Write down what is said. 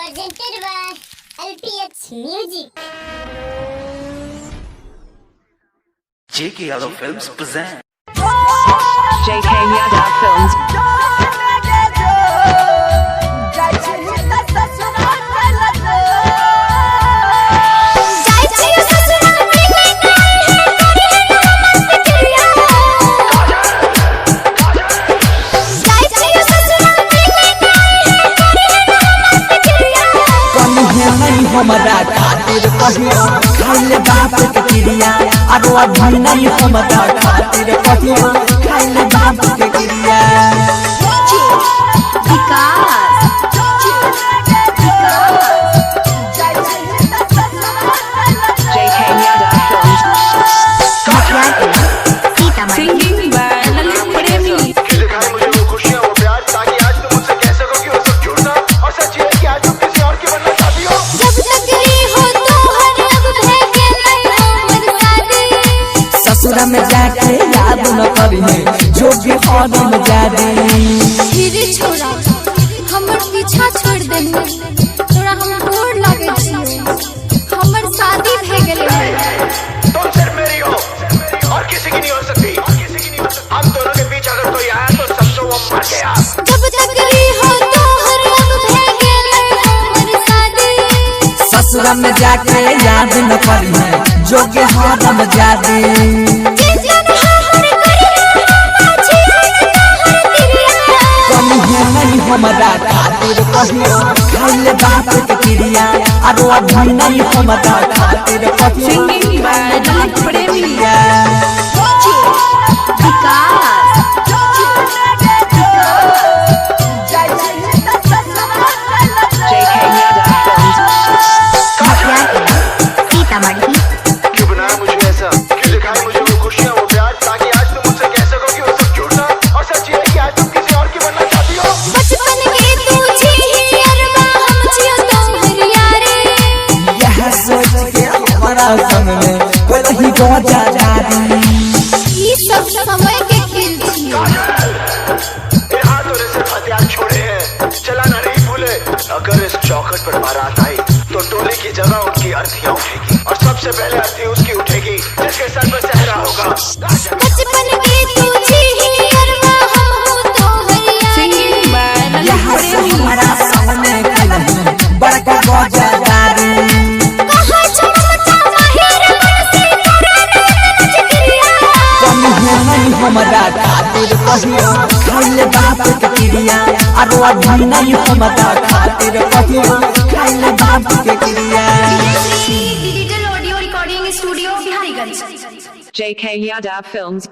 presented by LPH Music. JK Yadav Films present JK Yadav Films. हमरा खातिर कहियो खाइले बाप के क्रिया आरो अभी नहीं हमरा खातिर कहियो खाइले बाप के क्रिया JK Yadav Films. Singing by Lalit Premi. दिखाए मुझे वो खुशियाँ वो प्यार ताकि आज तुम मुझसे कह सको कि वो सब झूठ था और सच ये है कि आज तुम किसी और की बनना चाहती हो। ससुर में जाके याद न करी जो भी हरम जादे धीरे छोड़ा हमर पीछा छोड़ दे थोड़ा हम गोर लागे छियै हमर शादी भे गेलै तुम सिर्फ मेरी हो और किसी की नहीं हो सकती। हम दोनों के बीच अगर कोई आया तो समझो वो मर गया। जब तकली हो तो हर अब भे गेलै हमर शादी ससुर में जाके याद न करी जो भी हरम जादे हमरा खातिर कहियो खाइले बाप के क्रिया आरो अभी नहीं हमरा खातिर कहियो Singing by Lalit Premi. JK Yadav Films. क्यों बनाया मुझे ऐसा? क्यों दिखाए मुझे वो खुशियाँ वो प्यार ताकि आज तुम मुझसे कह सको कि वो सब झूठ था और सच ये है कि आज तुम किसी और की बनना चाहती हो। बचपन के तू छी अरबा हम छियो तोहर यारे यह सोच के हमारा संग में कोई नहीं go जा ई सब समय के खेल छियै ये हाथ और ऐसे हथियार छोड़े हैं चलाना नहीं भूले। अगर इस चौखट पर बारात आई तो टोले की जगह उनकी अर्थियां उठेगी और सबसे पहले अर्थी उसकी उठेगी जिसके सर पर सहरा होगा। बचपन के तू छी अरबा हम हो तोहर यारे Singing by Lalit यह Premi. हमारा संग में कोई नहीं बड़का go जा कहां चमचा माहिर मन से चक्रिया हमरा खातिर कहियो खाइले बाप के क्रिया आरो अभी नहीं हमरा खातिर कहियो खाइले बाप के क्रिया digital audio recording studio Biharigunj JK Yadav Films.